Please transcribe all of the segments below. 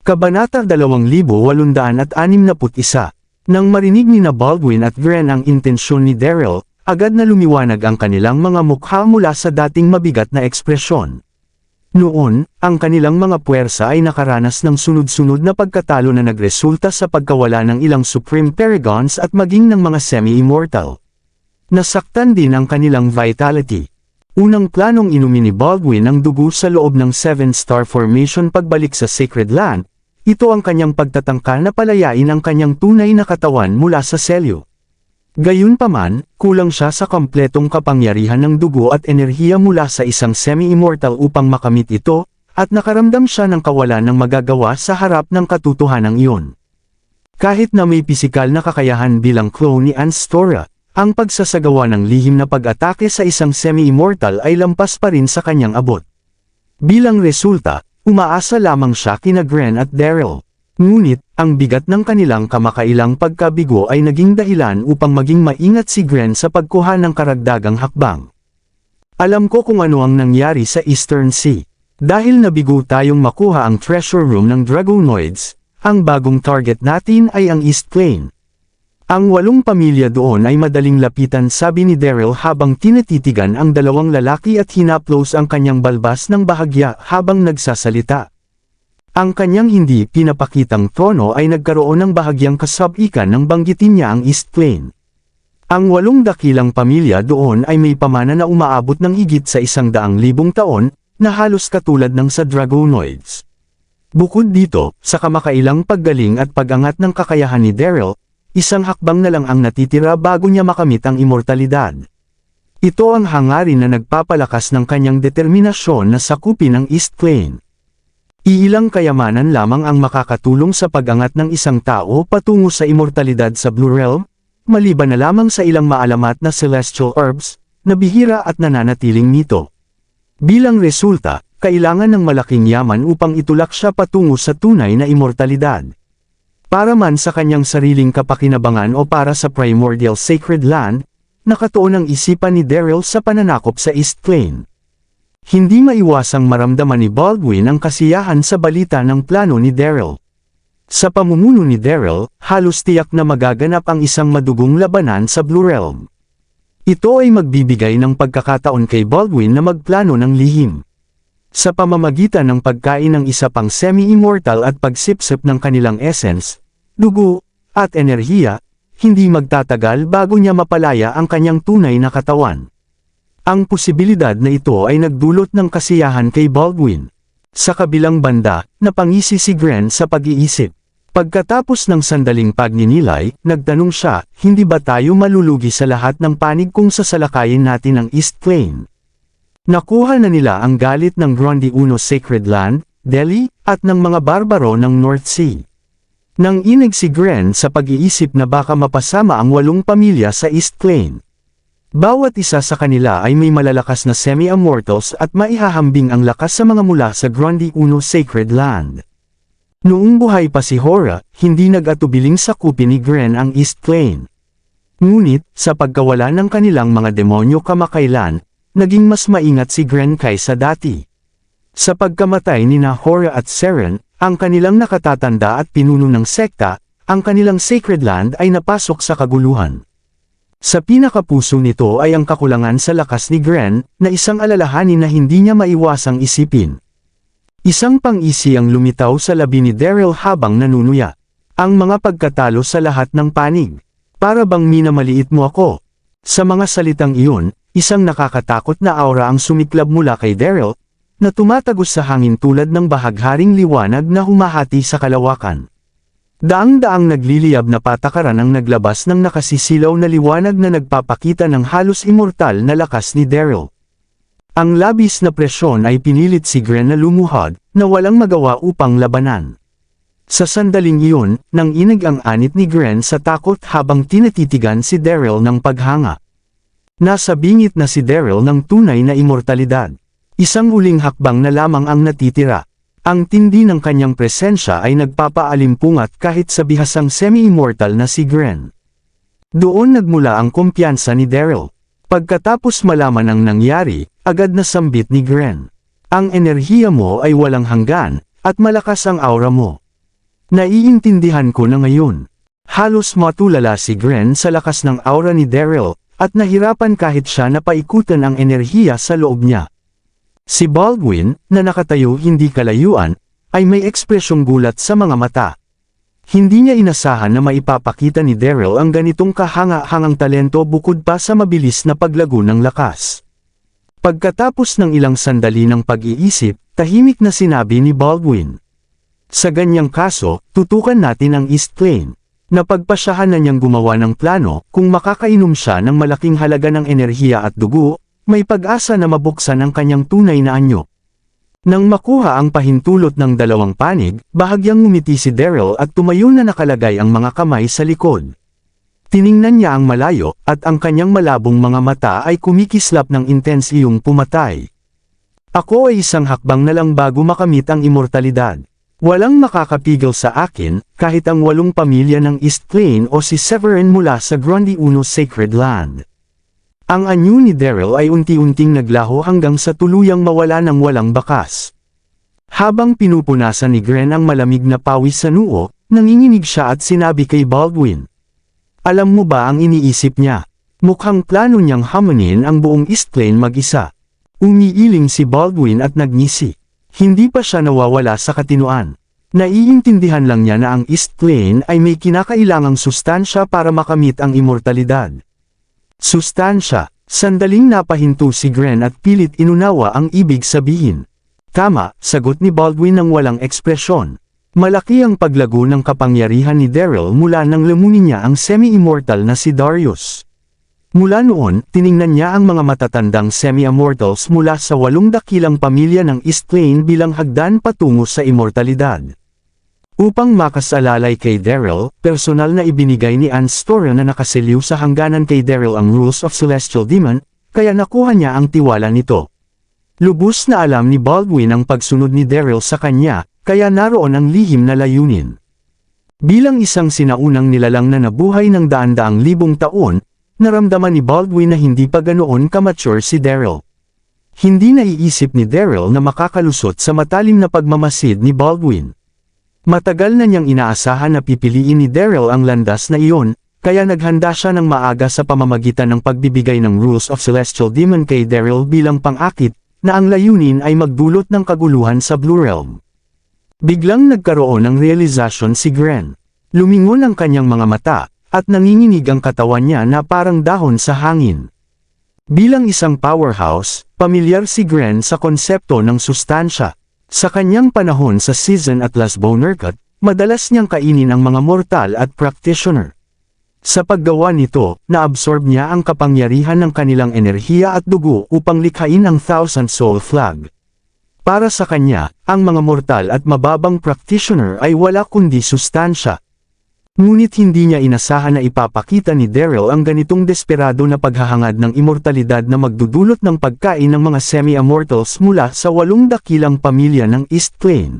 Kabanata 2861. Nang marinig ni Baldwin at Gren ang intensyon ni Daryl, agad na lumiwanag ang kanilang mga mukha mula sa dating mabigat na ekspresyon. Noon, ang kanilang mga puwersa ay nakaranas ng sunod-sunod na pagkatalo na nagresulta sa pagkawala ng ilang Supreme Paragons at maging ng mga semi-immortal. Nasaktan din ang kanilang vitality. Unang planong inumin ni Baldwin ang dugo sa loob ng 7-star formation pagbalik sa Sacred Land. Ito ang kanyang pagtatangka na palayain ang kanyang tunay na katawan mula sa selyo. Gayunpaman, kulang siya sa kompletong kapangyarihan ng dugo at enerhiya mula sa isang semi-immortal upang makamit ito, at nakaramdam siya ng kawalan ng magagawa sa harap ng katotohanan iyon. Kahit na may pisikal na kakayahan bilang clone ni Anstora, ang pagsasagawa ng lihim na pag-atake sa isang semi-immortal ay lampas pa rin sa kanyang abot. Bilang resulta, umaasa lamang siya kina Gren at Daryl. Ngunit, ang bigat ng kanilang kamakailang pagkabigo ay naging dahilan upang maging maingat si Gren sa pagkuha ng karagdagang hakbang. Alam ko kung ano ang nangyari sa Eastern Sea. Dahil nabigo tayong makuha ang treasure room ng Dragonoids, ang bagong target natin ay ang East Plain. Ang 8 pamilya doon ay madaling lapitan, sabi ni Daryl habang tinatitigan ang dalawang lalaki at hinaplos ang kanyang balbas ng bahagya habang nagsasalita. Ang kanyang hindi pinapakitang tono ay nagkaroon ng bahagyang kasab-ikan nang banggitin niya ang East Plain. Ang 8 dakilang pamilya doon ay may pamana na umaabot ng higit sa 100,000 taon, na halos katulad ng sa Dragonoids. Bukod dito, sa kamakailang paggaling at pag-angat ng kakayahan ni Daryl, isang hakbang na lang ang natitira bago niya makamit ang immortalidad. Ito ang hangarin na nagpapalakas ng kanyang determinasyon na sakupin ang East Plain. Iilang kayamanan lamang ang makakatulong sa pag-angat ng isang tao patungo sa immortalidad sa Blue Realm, maliban na lamang sa ilang maalamat na celestial herbs, na bihira at nananatiling mito. Bilang resulta, kailangan ng malaking yaman upang itulak siya patungo sa tunay na immortalidad. Para man sa kanyang sariling kapakinabangan o para sa primordial sacred land, nakatuon ang isipan ni Daryl sa pananakop sa East Plain. Hindi maiwasang maramdaman ni Baldwin ang kasiyahan sa balita ng plano ni Daryl. Sa pamumuno ni Daryl, halos tiyak na magaganap ang isang madugong labanan sa Blue Realm. Ito ay magbibigay ng pagkakataon kay Baldwin na magplano ng lihim. Sa pamamagitan ng pagkain ng isa pang semi-immortal at pagsipsip ng kanilang essence, dugo, at enerhiya, hindi magtatagal bago niya mapalaya ang kanyang tunay na katawan. Ang posibilidad na ito ay nagdulot ng kasiyahan kay Baldwin. Sa kabilang banda, napangisi si Gren sa pag-iisip. Pagkatapos ng sandaling pagninilay, nagtanong siya, hindi ba tayo malulugi sa lahat ng panig kung sasalakayin natin ang East Plain? Nakuha na nila ang galit ng Gronde I Sacred Land, Delhi, at ng mga barbaro ng North Sea. Nang inig si Gren sa pag-iisip na baka mapasama ang 8 pamilya sa East Plain. Bawat isa sa kanila ay may malalakas na semi-immortals at maihahambing ang lakas sa mga mula sa Gronde I Sacred Land. Noong buhay pa si Hora, hindi nag-atubiling sakupin ni Gren ang East Plain. Ngunit, sa pagkawala ng kanilang mga demonyo kamakailan, naging mas maingat si Gren kaysa dati. Sa pagkamatay ni Hora at Seren, ang kanilang nakatatanda at pinuno ng sekta, ang kanilang Sacred Land ay napasok sa kaguluhan. Sa pinakapuso nito ay ang kakulangan sa lakas ni Gren, na isang alalahanin na hindi niya maiwasang isipin. Isang pang-isi ang lumitaw sa labi ni Daryl habang nanunuya. Ang mga pagkatalo sa lahat ng panig. Para bang minamaliit mo ako? Sa mga salitang iyon, isang nakakatakot na aura ang sumiklab mula kay Daryl, na tumatagos sa hangin tulad ng bahagharing liwanag na humahati sa kalawakan. Daang-daang nagliliyab na patakaran ang naglabas ng nakasisilaw na liwanag na nagpapakita ng halos immortal na lakas ni Daryl. Ang labis na presyon ay pinilit si Gren na lumuhod, na walang magawa upang labanan. Sa sandaling iyon, nang inig ang anit ni Gren sa takot habang tinatitigan si Daryl ng paghanga. Nasa bingit na si Daryl ng tunay na immortalidad. Isang uling hakbang na lamang ang natitira. Ang tindi ng kanyang presensya ay nagpapaalimpungat kahit sa bihasang semi-immortal na si Gren. Doon nagmula ang kumpiyansa ni Daryl. Pagkatapos malaman ang nangyari, agad na sambit ni Gren. Ang enerhiya mo ay walang hanggan, at malakas ang aura mo. Naiintindihan ko na ngayon. Halos matulala si Gren sa lakas ng aura ni Daryl, at nahirapan kahit siya na paikutan ang enerhiya sa loob niya. Si Baldwin, na nakatayo hindi kalayuan, ay may ekspresyong gulat sa mga mata. Hindi niya inasahan na maipapakita ni Daryl ang ganitong kahanga-hangang talento bukod pa sa mabilis na paglago ng lakas. Pagkatapos ng ilang sandali ng pag-iisip, tahimik na sinabi ni Baldwin. Sa ganyang kaso, tutukan natin ang East Plain. Napagpasyahan na niyang gumawa ng plano, kung makakainom siya ng malaking halaga ng enerhiya at dugo, may pag-asa na mabuksan ang kanyang tunay na anyo. Nang makuha ang pahintulot ng dalawang panig, bahagyang ngumiti si Daryl at tumayo na nakalagay ang mga kamay sa likod. Tiningnan niya ang malayo, at ang kanyang malabong mga mata ay kumikislap ng intense iyong pumatay. Ako ay isang hakbang na lang bago makamit ang immortalidad. Walang makakapigil sa akin, kahit ang 8 pamilya ng East Plain o si Severin mula sa Grundy Uno Sacred Land. Ang anyo ni Daryl ay unti-unting naglaho hanggang sa tuluyang mawala ng walang bakas. Habang pinupunasan ni Gren ang malamig na pawis sa noo, nanginginig siya at sinabi kay Baldwin. Alam mo ba ang iniisip niya? Mukhang plano niyang hamunin ang buong East Plain mag-isa. Umiiling si Baldwin at nagngisi. Hindi pa siya nawawala sa katinuan. Naiintindihan lang niya na ang East Plain ay may kinakailangang sustansya para makamit ang immortalidad. Sustansya, sandaling napahinto si Gren at pilit inunawa ang ibig sabihin. Tama, sagot ni Baldwin ng walang ekspresyon. Malaki ang paglago ng kapangyarihan ni Daryl mula nang lamunin niya ang semi-immortal na si Darius. Mula noon, tiningnan niya ang mga matatandang semi-immortals mula sa 8 dakilang pamilya ng East Plain bilang hagdan patungo sa immortalidad. Upang makasalalay kay Daryl, personal na ibinigay ni Ann Storer na nakaseliw sa hangganan kay Daryl ang Rules of Celestial Demon, kaya nakuha niya ang tiwala nito. Lubos na alam ni Baldwin ang pagsunod ni Daryl sa kanya, kaya naroon ang lihim na layunin. Bilang isang sinaunang nilalang na nabuhay ng daan-daang libong taon, naramdaman ni Baldwin na hindi pa ganoon ka-mature si Daryl. Hindi naiisip ni Daryl na makakalusot sa matalim na pagmamasid ni Baldwin. Matagal na niyang inaasahan na pipiliin ni Daryl ang landas na iyon, kaya naghanda siya ng maaga sa pamamagitan ng pagbibigay ng Rules of Celestial Demon kay Daryl bilang pang-akit, na ang layunin ay magdulot ng kaguluhan sa Blue Realm. Biglang nagkaroon ng realisasyon si Gren. Lumingon ang kanyang mga mata, at nanginginig ang katawan niya na parang dahon sa hangin. Bilang isang powerhouse, pamilyar si Gren sa konsepto ng sustansya. Sa kanyang panahon sa Season at Las Bonercut, madalas niyang kainin ang mga mortal at practitioner. Sa paggawa nito, naabsorb niya ang kapangyarihan ng kanilang enerhiya at dugo upang likhain ang Thousand Soul Flag. Para sa kanya, ang mga mortal at mababang practitioner ay wala kundi sustansya. Ngunit hindi niya inasahan na ipapakita ni Daryl ang ganitong desperado na paghahangad ng immortalidad na magdudulot ng pagkain ng mga semi-immortals mula sa 8 dakilang pamilya ng East Plain.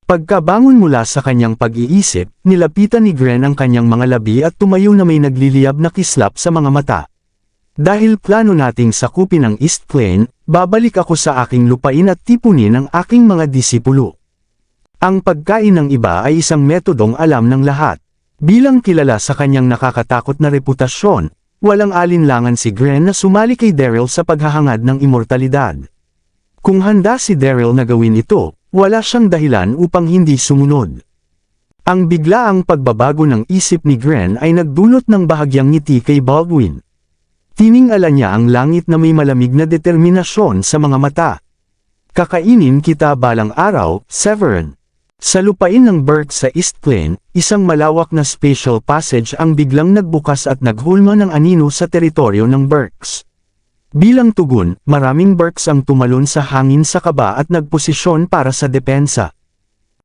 Pagkabangon mula sa kanyang pag-iisip, nilapitan ni Gren ang kanyang mga labi at tumayo na may nagliliyab na kislap sa mga mata. Dahil plano nating sakupin ang East Plain, babalik ako sa aking lupain at tipunin ang aking mga disipulo. Ang pagkain ng iba ay isang metodong alam ng lahat. Bilang kilala sa kanyang nakakatakot na reputasyon, walang alinlangan si Gren na sumali kay Daryl sa paghahangad ng immortalidad. Kung handa si Daryl na gawin ito, wala siyang dahilan upang hindi sumunod. Ang biglaang pagbabago ng isip ni Gren ay nagdulot ng bahagyang ngiti kay Baldwin. Tiningala niya ang langit na may malamig na determinasyon sa mga mata. Kakainin kita balang araw, Severin. Sa lupain ng Burke sa East Plain, isang malawak na spatial passage ang biglang nagbukas at naghulma ng anino sa teritoryo ng Burkes. Bilang tugon, maraming Burkes ang tumalon sa hangin sa kaba at nagposisyon para sa depensa.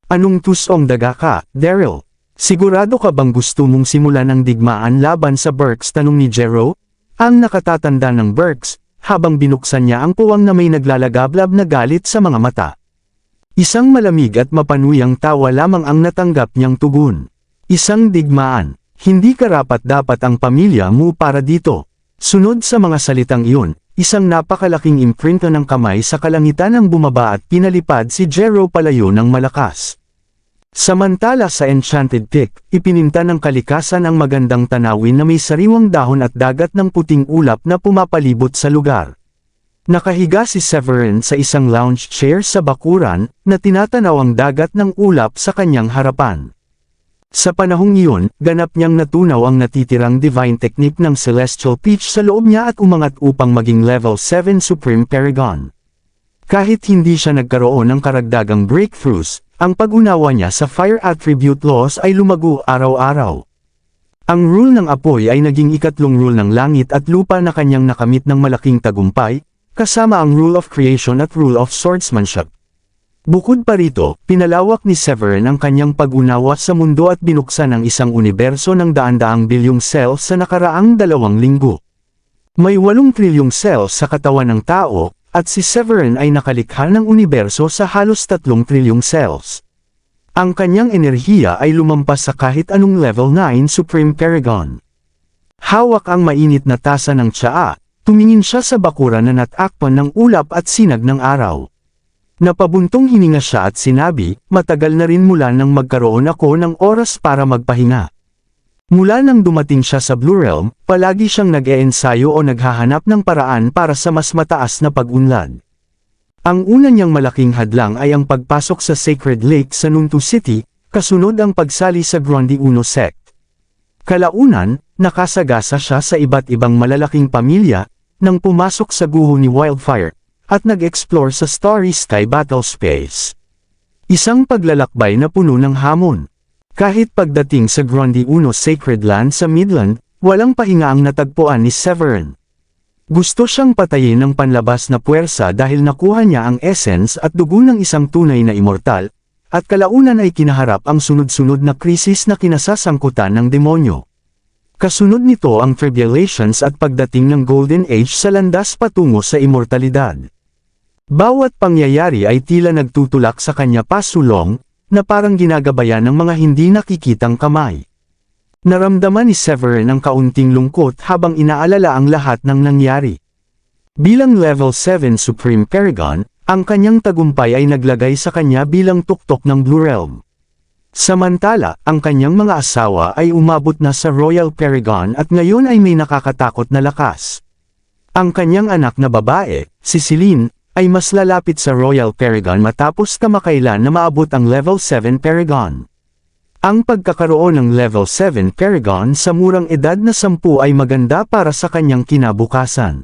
Anong tusong daga ka, Daryl? Sigurado ka bang gusto mong simulan ng digmaan laban sa Burkes? Tanong ni Jero, ang nakatatanda ng Burkes, habang binuksan niya ang puwang na may naglalagablab na galit sa mga mata. Isang malamig at mapanuyang tawa lamang ang natanggap niyang tugon. Isang digmaan, hindi karapat-dapat ang pamilya mo para dito. Sunod sa mga salitang iyon, isang napakalaking imprinta ng kamay sa kalangitan ang bumaba at pinalipad si Jero palayo ng malakas. Samantala sa Enchanted Peak, ipininta ng kalikasan ang magandang tanawin na may sariwang dahon at dagat ng puting ulap na pumapalibot sa lugar. Nakahiga si Severin sa isang lounge chair sa bakuran, na tinatanaw ang dagat ng ulap sa kanyang harapan. Sa panahong iyon, ganap niyang natunaw ang natitirang divine technique ng Celestial Peach sa loob niya at umangat upang maging level 7 Supreme Paragon. Kahit hindi siya nagkaroon ng karagdagang breakthroughs, ang pag-unawa niya sa fire attribute laws ay lumago araw-araw. Ang rule ng apoy ay naging ikatlong rule ng langit at lupa na kanyang nakamit ng malaking tagumpay, kasama ang rule of creation at rule of swordsmanship. Bukod pa rito, pinalawak ni Severin ang kanyang pag-unawa sa mundo at binuksan ang isang universo ng daan-daang bilyong cells sa nakaraang 2 linggo. May 8 trilyong cells sa katawan ng tao, at si Severin ay nakalikha ng universo sa halos 3 trilyong cells. Ang kanyang enerhiya ay lumampas sa kahit anong level 9 Supreme Paragon. Hawak ang mainit na tasa ng tsaa, tumingin siya sa bakuran na natakpan ng ulap at sinag ng araw. Napabuntong hininga siya at sinabi, "Matagal na rin mula nang magkaroon ako ng oras para magpahinga." Mula nang dumating siya sa Blue Realm, palagi siyang nag-eensayo o naghahanap ng paraan para sa mas mataas na pag-unlad. Ang una niyang malaking hadlang ay ang pagpasok sa Sacred Lake sa Nuntu City, kasunod ang pagsali sa Gronde Uno Sect. Kalaunan, nakasagasa siya sa iba't ibang malalaking pamilya, nang pumasok sa guho ni Wildfire, at nag-explore sa Starry Sky Battle Space. Isang paglalakbay na puno ng hamon. Kahit pagdating sa Gronde Uno Sacred Land sa Midland, walang pahinga ang natagpuan ni Severin. Gusto siyang patayin ng panlabas na puwersa dahil nakuha niya ang essence at dugo ng isang tunay na immortal, at kalaunan ay kinaharap ang sunod-sunod na krisis na kinasasangkutan ng demonyo. Kasunod nito ang tribulations at pagdating ng Golden Age sa landas patungo sa immortalidad. Bawat pangyayari ay tila nagtutulak sa kanya pasulong, na parang ginagabayan ng mga hindi nakikitang kamay. Naramdaman ni Severin ang kaunting lungkot habang inaalala ang lahat ng nangyari. Bilang level 7 Supreme Paragon, ang kanyang tagumpay ay naglagay sa kanya bilang tuktok ng Blue Realm. Samantala, ang kanyang mga asawa ay umabot na sa Royal Paragon at ngayon ay may nakakatakot na lakas. Ang kanyang anak na babae, si Celine, ay mas lalapit sa Royal Paragon matapos kamakailan na maabot ang level 7 Paragon. Ang pagkakaroon ng level 7 Paragon sa murang edad na 10 ay maganda para sa kanyang kinabukasan.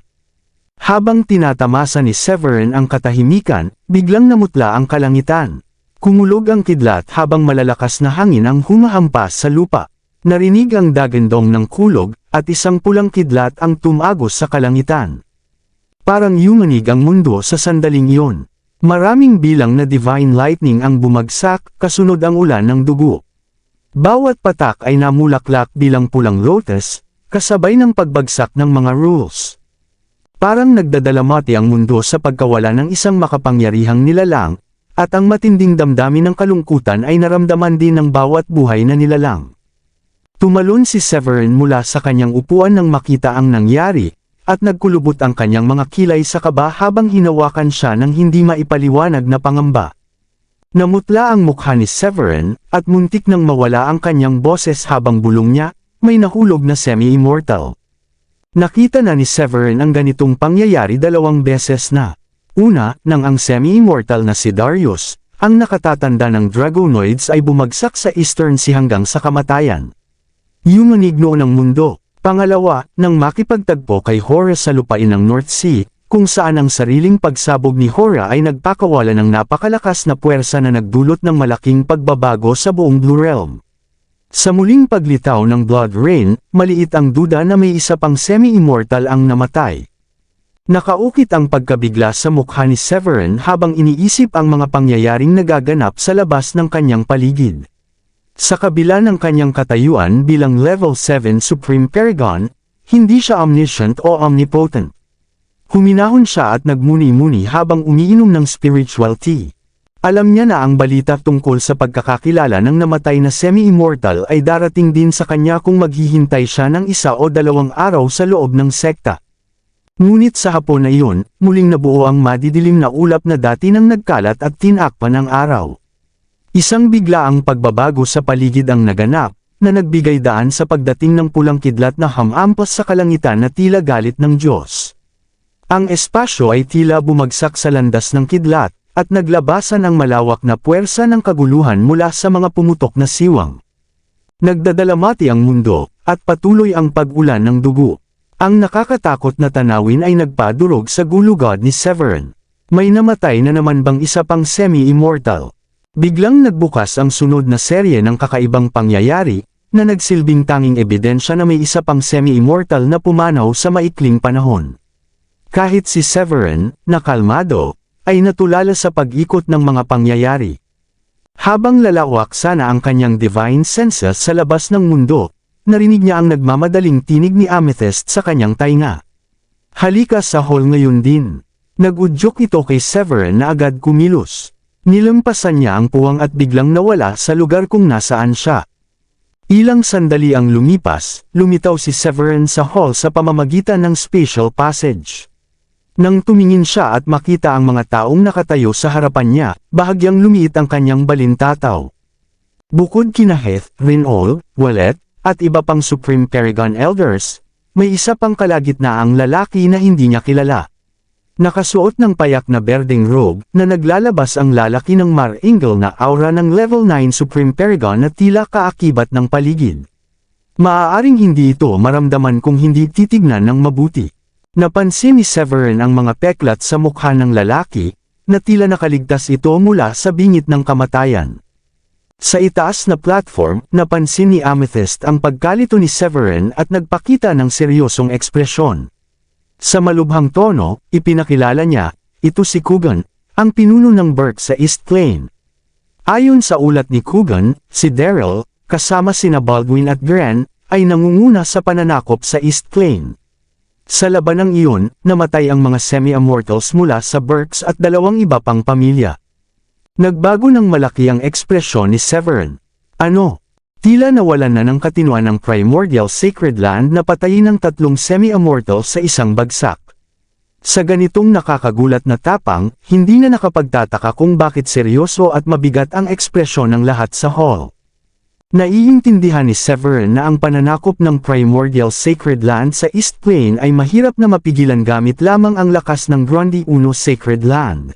Habang tinatamasa ni Severin ang katahimikan, biglang namutla ang kalangitan. Kumulog ang kidlat habang malalakas na hangin ang humahampas sa lupa. Narinig ang dagandong ng kulog, at isang pulang kidlat ang tumagos sa kalangitan. Parang yumanig ang mundo sa sandaling iyon. Maraming bilang na divine lightning ang bumagsak, kasunod ang ulan ng dugo. Bawat patak ay namulaklak bilang pulang lotus, kasabay ng pagbagsak ng mga rules. Parang nagdadalamati ang mundo sa pagkawala ng isang makapangyarihang nilalang, at ang matinding damdamin ng kalungkutan ay naramdaman din ng bawat buhay na nilalang. Tumalon si Severin mula sa kanyang upuan nang makita ang nangyari, at nagkulubot ang kanyang mga kilay sa kaba habang hinawakan siya ng hindi maipaliwanag na pangamba. Namutla ang mukha ni Severin, at muntik nang mawala ang kanyang boses habang bulong niya, may nahulog na semi-immortal. Nakita na ni Severin ang ganitong pangyayari 2 beses na. Una, nang ang semi-immortal na si Darius, ang nakatatanda ng Dragonoids ay bumagsak sa Eastern Sea hanggang sa kamatayan. Yumanig noon ang mundo. Pangalawa, nang makipagtagpo kay Hora sa lupain ng North Sea, kung saan ang sariling pagsabog ni Hora ay nagpakawala ng napakalakas na puwersa na nagdulot ng malaking pagbabago sa buong Blue Realm. Sa muling paglitaw ng Blood Rain, maliit ang duda na may isa pang semi-immortal ang namatay. Nakaukit ang pagkabigla sa mukha ni Severin habang iniisip ang mga pangyayaring nagaganap sa labas ng kanyang paligid. Sa kabila ng kanyang katayuan bilang level 7 Supreme Paragon, hindi siya omniscient o omnipotent. Huminahon siya at nagmuni-muni habang umiinom ng spiritual tea. Alam niya na ang balita tungkol sa pagkakakilala ng namatay na semi-immortal ay darating din sa kanya kung maghihintay siya ng 1 o 2 araw sa loob ng sekta. Ngunit sa hapon na iyon, muling nabuo ang madidilim na ulap na dati nang nagkalat at tinakpan ng araw. Isang biglaang pagbabago sa paligid ang naganap, na nagbigay daan sa pagdating ng pulang kidlat na hamampas sa kalangitan na tila galit ng Diyos. Ang espasyo ay tila bumagsak sa landas ng kidlat, at naglabasan ang malawak na puwersa ng kaguluhan mula sa mga pumutok na siwang. Nagdadalamati ang mundo, at patuloy ang pag-ulan ng dugo. Ang nakakatakot na tanawin ay nagpadurog sa gulugod ni Severin. May namatay na naman bang isa pang semi-immortal? Biglang nagbukas ang sunod na serye ng kakaibang pangyayari, na nagsilbing tanging ebidensya na may isa pang semi-immortal na pumanaw sa maikling panahon. Kahit si Severin, na kalmado, ay natulala sa pag-ikot ng mga pangyayari. Habang lalawak sana ang kanyang divine senses sa labas ng mundo, narinig niya ang nagmamadaling tinig ni Amethyst sa kanyang tainga. Halika sa hall ngayon din. Nag-udyok ito kay Severin na agad kumilos. Nilampasan niya ang puwang at biglang nawala sa lugar kung nasaan siya. Ilang sandali ang lumipas, lumitaw si Severin sa hall sa pamamagitan ng special passage. Nang tumingin siya at makita ang mga taong nakatayo sa harapan niya, bahagyang lumiit ang kanyang balintataw. Bukod kina Heath, Rinol, Wallet, at iba pang Supreme Paragon Elders, may isa pang kalagitnaang lalaki na hindi niya kilala. Nakasuot ng payak na berdeng robe, na naglalabas ang lalaki ng mar-ingle na aura ng Level 9 Supreme Paragon na tila kaakibat ng paligid. Maaaring hindi ito maramdaman kung hindi titignan ng mabuti. Napansin ni Severin ang mga peklat sa mukha ng lalaki, na tila nakaligtas ito mula sa bingit ng kamatayan. Sa itaas na platform, napansin ni Amethyst ang pagkalito ni Severin at nagpakita ng seryosong ekspresyon. Sa malubhang tono, ipinakilala niya, ito si Coogan, ang pinuno ng Burke sa East Plain. Ayon sa ulat ni Coogan, si Daryl, kasama sina Baldwin at Gren, ay nangunguna sa pananakop sa East Plain. Sa labanang iyon, namatay ang mga semi-immortals mula sa Burkes at dalawang iba pang pamilya. Nagbago ng malaki ang ekspresyon ni Severin. Ano? Tila nawalan na ng katinuan ng primordial sacred land na patayin ng tatlong semi-immortals sa isang bagsak. Sa ganitong nakakagulat na tapang, hindi na nakapagtataka kung bakit seryoso at mabigat ang ekspresyon ng lahat sa hall. Naiintindihan ni Severin na ang pananakop ng primordial sacred land sa East Plain ay mahirap na mapigilan gamit lamang ang lakas ng Grundy Uno sacred land.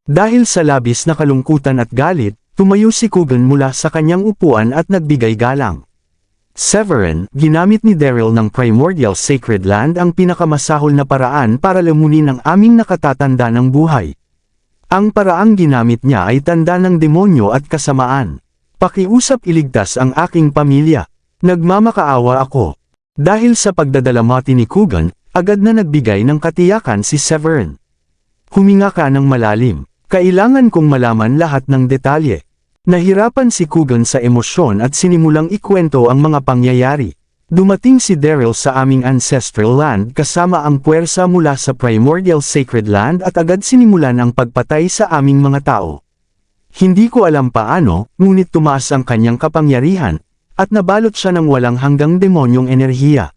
Dahil sa labis na kalungkutan at galit, tumayo si Coogan mula sa kanyang upuan at nagbigay galang. Severin, ginamit ni Daryl ng primordial sacred land ang pinakamasahol na paraan para lamunin ang aming nakatatanda ng buhay. Ang paraang ginamit niya ay tanda ng demonyo at kasamaan. Pakiusap iligtas ang aking pamilya. Nagmamakaawa ako. Dahil sa pagdadalamati ni Coogan, agad na nagbigay ng katiyakan si Severin. Huminga ka ng malalim. Kailangan kong malaman lahat ng detalye. Nahirapan si Coogan sa emosyon at sinimulang ikwento ang mga pangyayari. Dumating si Daryl sa aming ancestral land kasama ang puwersa mula sa primordial sacred land at agad sinimulan ang pagpatay sa aming mga tao. Hindi ko alam paano, ngunit tumaas ang kanyang kapangyarihan, at nabalot siya ng walang hanggang demonyong enerhiya.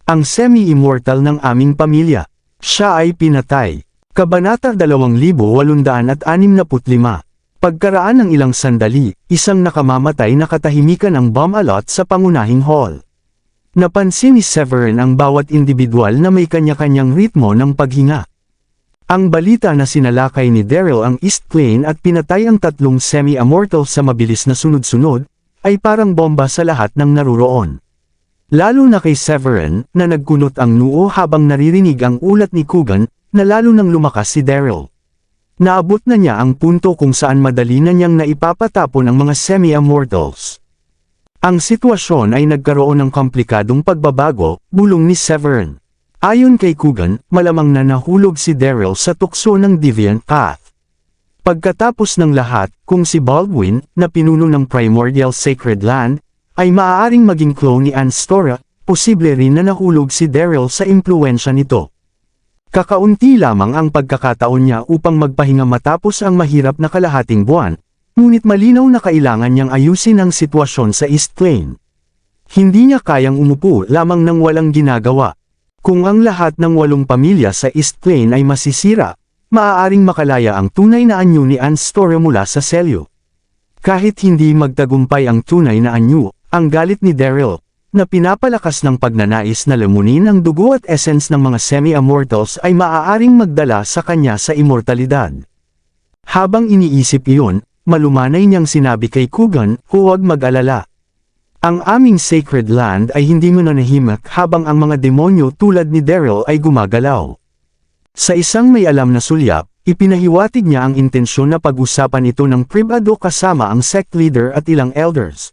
Ang semi-immortal ng aming pamilya. Siya ay pinatay. Kabanata 2865. Pagkaraan ng ilang sandali, isang nakamamatay na katahimikan ang bomb-alot sa pangunahing hall. Napansin ni Severin ang bawat individual na may kanya-kanyang ritmo ng paghinga. Ang balita na sinalakay ni Daryl ang East Plain at pinatay ang tatlong semi-immortal sa mabilis na sunod-sunod, ay parang bomba sa lahat ng naruroon. Lalo na kay Severin, na nagkunot ang noo habang naririnig ang ulat ni Coogan, na lalo nang lumakas si Daryl. Naabot na niya ang punto kung saan madali na niyang naipapatapon ang mga semi-immortals. Ang sitwasyon ay nagkaroon ng komplikadong pagbabago, bulong ni Severin. Ayon kay Coogan, malamang na nahulog si Daryl sa tukso ng Deviant Path. Pagkatapos ng lahat, kung si Baldwin, na pinuno ng Primordial Sacred Land, ay maaaring maging clone ni Anstora, posible rin na nahulog si Daryl sa impluwensya nito. Kakaunti lamang ang pagkakataon niya upang magpahinga matapos ang mahirap na kalahating buwan, ngunit malinaw na kailangan niyang ayusin ang sitwasyon sa East Plain. Hindi niya kayang umupo lamang nang walang ginagawa. Kung ang lahat ng 8 pamilya sa East Plain ay masisira, maaaring makalaya ang tunay na anyo ni Anstora mula sa selyo. Kahit hindi magtagumpay ang tunay na anyo, ang galit ni Daryl, na pinapalakas ng pagnanais na lamunin ang dugo at essence ng mga semi-immortals ay maaaring magdala sa kanya sa immortalidad. Habang iniisip iyon, malumanay niyang sinabi kay Kugan, huwag mag-alala. Ang aming sacred land ay hindi mananahimik habang ang mga demonyo tulad ni Daryl ay gumagalaw. Sa isang may alam na sulyap, ipinahiwatig niya ang intensyon na pag-usapan ito ng pribado kasama ang sect leader at ilang elders.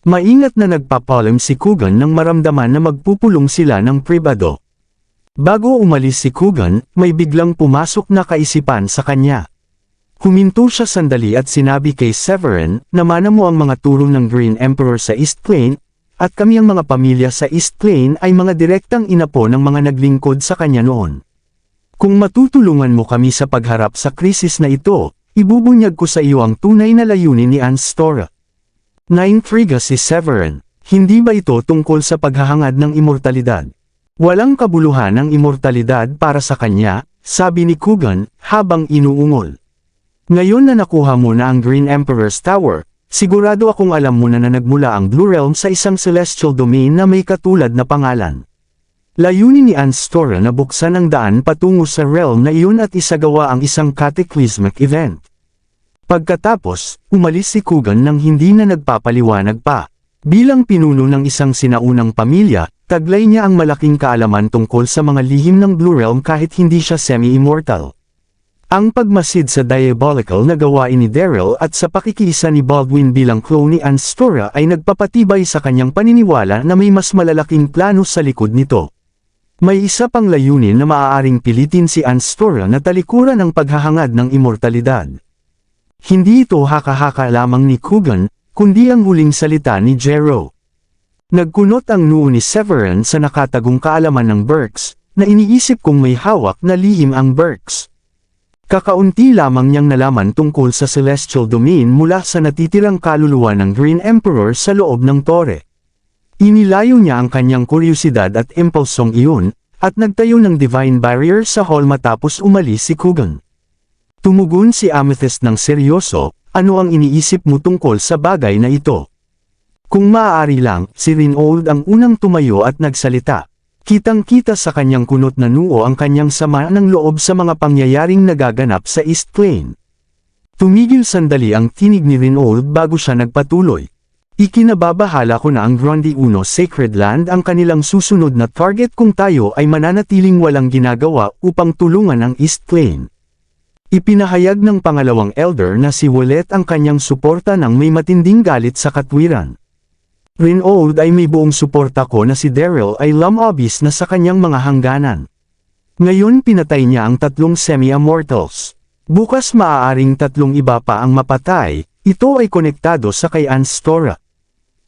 Maingat na nagpapalam si Kugan nang maramdaman na magpupulong sila ng pribado. Bago umalis si Kugan, may biglang pumasok na kaisipan sa kanya. Huminto siya sandali at sinabi kay Severin, namana mo ang mga turo ng Green Emperor sa East Plain, at kami ang mga pamilya sa East Plain ay mga direktang inapo ng mga naglingkod sa kanya noon. Kung matutulungan mo kami sa pagharap sa krisis na ito, ibubunyag ko sa iyo ang tunay na layunin ni Anstora. Naintriga si Severin, hindi ba ito tungkol sa paghahangad ng immortalidad? Walang kabuluhan ang immortalidad para sa kanya, sabi ni Kugan, habang inuungol. Ngayon na nakuha mo na ang Green Emperor's Tower, sigurado akong alam mo na nagmula ang Blue Realm sa isang celestial domain na may katulad na pangalan. Layunin ni Anstora na buksan ang daan patungo sa realm na iyon at isagawa ang isang cataclysmic event. Pagkatapos, umalis si Kugan nang hindi na nagpapaliwanag pa. Bilang pinuno ng isang sinaunang pamilya, taglay niya ang malaking kaalaman tungkol sa mga lihim ng Blue Realm kahit hindi siya semi-immortal. Ang pagmasid sa diabolical na gawain ni Daryl at sa pakikiisa ni Baldwin bilang clone ni Anstora ay nagpapatibay sa kanyang paniniwala na may mas malalaking plano sa likod nito. May isa pang layunin na maaaring pilitin si Anstora na talikuran ang paghahangad ng immortalidad. Hindi ito haka-haka lamang ni Kugan, kundi ang huling salita ni Jero. Nagkunot ang noo ni Severin sa nakatagong kaalaman ng Burks, na iniisip kung may hawak na lihim ang Burks. Kakaunti lamang niyang nalaman tungkol sa celestial domain mula sa natitirang kaluluwa ng Green Emperor sa loob ng tore. Inilayo niya ang kanyang kuryosidad at impulsong iyon, at nagtayo ng divine barrier sa hall matapos umalis si Kugan. Tumugon si Amethyst ng seryoso, ano ang iniisip mo tungkol sa bagay na ito? Kung maaari lang, si Rinold ang unang tumayo at nagsalita. Kitang-kita sa kanyang kunot na noo ang kanyang sama ng loob sa mga pangyayaring nagaganap sa East Plain. Tumigil sandali ang tinig ni Rinold bago siya nagpatuloy. Ikinababahala ko na ang Grundy Uno Sacred Land ang kanilang susunod na target kung tayo ay mananatiling walang ginagawa upang tulungan ang East Plain. Ipinahayag ng pangalawang elder na si Wallet ang kanyang suporta nang may matinding galit sa katwiran. Rinold ay may buong suporta ko na si Daryl ay lumabis na sa kanyang mga hangganan. Ngayon pinatay niya ang 3 semi-immortals. Bukas maaaring 3 iba pa ang mapatay, ito ay konektado sa kay Anstora.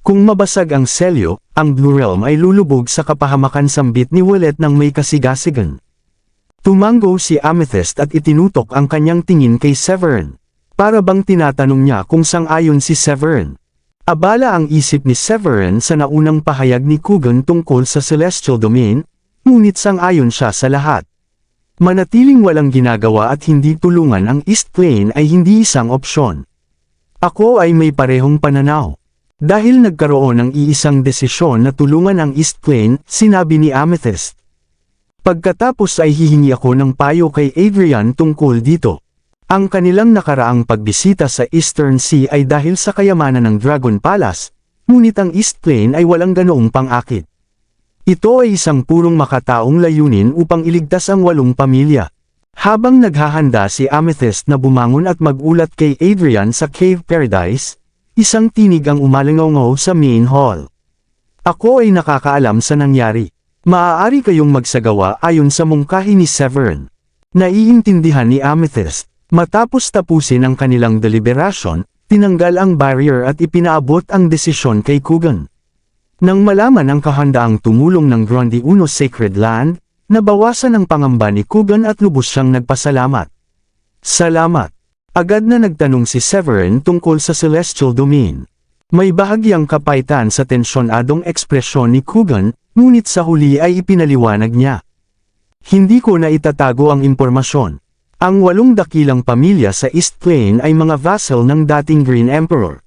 Kung mabasag ang selyo, ang Blue Realm ay lulubog sa kapahamakan sambit ni Wallet ng may kasigasigan. Tumango si Amethyst at itinutok ang kanyang tingin kay Severin. Para bang tinatanong niya kung sang-ayon si Severin. Abala ang isip ni Severin sa naunang pahayag ni Kugan tungkol sa celestial domain, ngunit sang-ayon siya sa lahat. Manatiling walang ginagawa at hindi tulungan ang East Plain ay hindi isang opsyon. Ako ay may parehong pananaw. Dahil nagkaroon ng iisang desisyon na tulungan ang East Plain, sinabi ni Amethyst. Pagkatapos ay hihingi ako ng payo kay Adrian tungkol dito. Ang kanilang nakaraang pagbisita sa Eastern Sea ay dahil sa kayamanan ng Dragon Palace, ngunit ang East Plain ay walang ganoong pang-akit. Ito ay isang purong makataong layunin upang iligtas ang 8 pamilya. Habang naghahanda si Amethyst na bumangon at magulat kay Adrian sa Cave Paradise, isang tinig ang umalingaw sa main hall. Ako ay nakakaalam sa nangyari. Maaari kayong magsagawa ayon sa mungkahi ni Severin. Naiintindihan ni Amethyst. Matapos tapusin ang kanilang deliberasyon, tinanggal ang barrier at ipinaabot ang desisyon kay Kugan. Nang malaman ang kahandaang tumulong ng Grundy Uno Sacred Land, nabawasan ang pangamba ni Kugan at lubos siyang nagpasalamat. Salamat. Agad na nagtanong si Severin tungkol sa Celestial Domain. May bahagyang kapaitan sa tensyonadong ekspresyon ni Kugan, ngunit sa huli ay ipinaliwanag niya. Hindi ko na itatago ang impormasyon. Ang 8 dakilang pamilya sa East Plain ay mga vassal ng dating Green Emperor.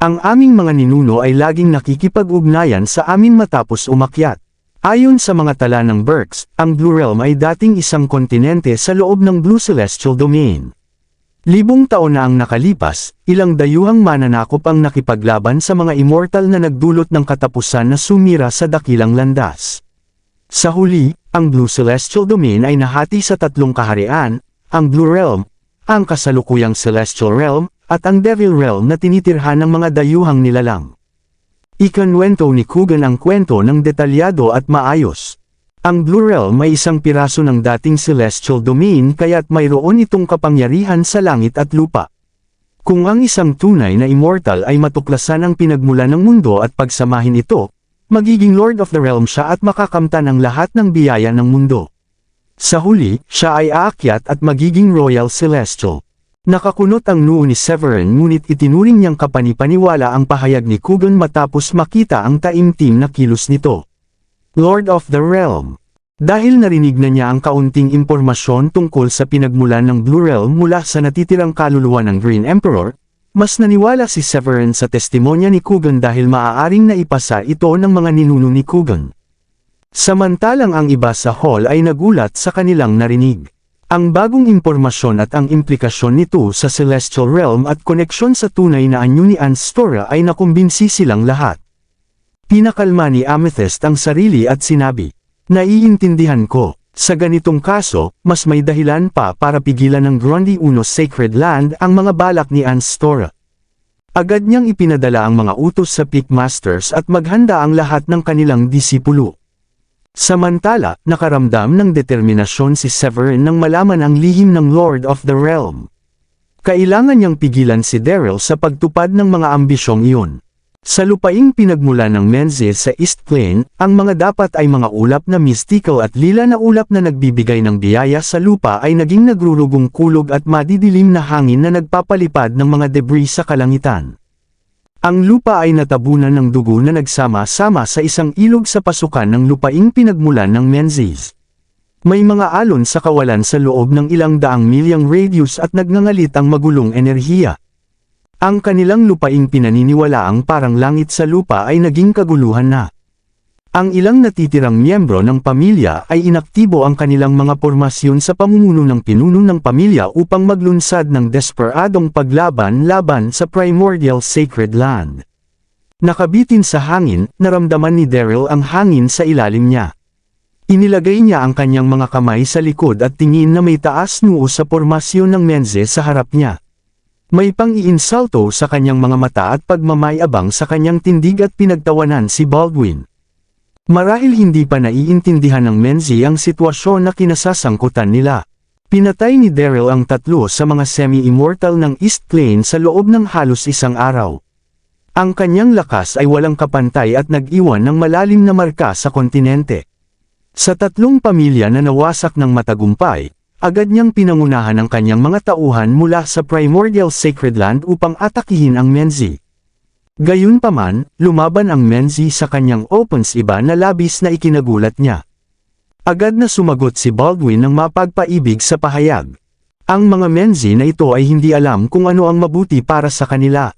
Ang aming mga ninuno ay laging nakikipag-ugnayan sa amin matapos umakyat. Ayon sa mga tala ng Burks, ang Blue Realm ay dating isang kontinente sa loob ng Blue Celestial Domain. Libong taon na ang nakalipas, ilang dayuhang mananakop ang nakipaglaban sa mga immortal na nagdulot ng katapusan na sumira sa dakilang landas. Sa huli, ang Blue Celestial Domain ay nahati sa 3 kaharian, ang Blue Realm, ang kasalukuyang Celestial Realm, at ang Devil Realm na tinitirhan ng mga dayuhang nilalang. Ikinwento ni Coogan ang kwento ng detalyado at maayos. Ang Blue Realm ay isang piraso ng dating Celestial Domain kaya't mayroon itong kapangyarihan sa langit at lupa. Kung ang isang tunay na immortal ay matuklasan ang pinagmulan ng mundo at pagsamahin ito, magiging Lord of the Realm siya at makakamtan ang lahat ng biyaya ng mundo. Sa huli, siya ay aakyat at magiging Royal Celestial. Nakakunot ang noo ni Severin ngunit itinuring niyang kapanipaniwala ang pahayag ni Coogan matapos makita ang taimtim na kilos nito. Lord of the Realm. Dahil narinig na niya ang kaunting impormasyon tungkol sa pinagmulan ng Blue Realm mula sa natitirang kaluluwa ng Green Emperor, mas naniwala si Severin sa testimonya ni Coogan dahil maaaring naipasa ito ng mga ninuno ni Coogan. Samantalang ang iba sa hall ay nagulat sa kanilang narinig. Ang bagong impormasyon at ang implikasyon nito sa Celestial Realm at koneksyon sa tunay na anyo ni Anstora ay nakumbinsi silang lahat. Pinakalma ni Amethyst ang sarili at sinabi, "Naiintindihan ko, sa ganitong kaso, mas may dahilan pa para pigilan ng Grundy Uno Sacred Land ang mga balak ni Anstora." Agad niyang ipinadala ang mga utos sa Peak Masters at maghanda ang lahat ng kanilang disipulo. Samantala, nakaramdam ng determinasyon si Severin nang malaman ang lihim ng Lord of the Realm. Kailangan niyang pigilan si Daryl sa pagtupad ng mga ambisyong iyon. Sa lupaing pinagmulan ng Menzies sa East Plain, ang mga dapat ay mga ulap na mystical at lila na ulap na nagbibigay ng biyaya sa lupa ay naging nagrurugong kulog at madidilim na hangin na nagpapalipad ng mga debris sa kalangitan. Ang lupa ay natabunan ng dugo na nagsama-sama sa isang ilog sa pasukan ng lupaing pinagmulan ng Menzies. May mga alon sa kawalan sa loob ng ilang daang milyang radius at nagngangalit ang magulong enerhiya. Ang kanilang lupaing pinaniniwalaang parang langit sa lupa ay naging kaguluhan na. Ang ilang natitirang miyembro ng pamilya ay inaktibo ang kanilang mga pormasyon sa pamumuno ng pinuno ng pamilya upang maglunsad ng desperadong paglaban-laban sa Primordial Sacred Land. Nakabitin sa hangin, naramdaman ni Daryl ang hangin sa ilalim niya. Inilagay niya ang kanyang mga kamay sa likod at tingin na may taas noo sa pormasyon ng Menzies sa harap niya. May pang-iinsalto sa kanyang mga mata at pagmamayabang sa kanyang tindig at pinagtawanan si Baldwin. Marahil hindi pa naiintindihan ng Menzies ang sitwasyon na kinasasangkutan nila. Pinatay ni Daryl ang 3 sa mga semi-immortal ng East Plain sa loob ng halos isang araw. Ang kanyang lakas ay walang kapantay at nag-iwan ng malalim na marka sa kontinente. Sa 3 pamilya na nawasak ng matagumpay, agad niyang pinangunahan ang kanyang mga tauhan mula sa Primordial Sacred Land upang atakihin ang Menzies. Gayunpaman, lumaban ang Menzies sa kanyang opponents iba na labis na ikinagulat niya. Agad na sumagot si Baldwin ng mapagpaibig sa pahayag. Ang mga Menzies na ito ay hindi alam kung ano ang mabuti para sa kanila.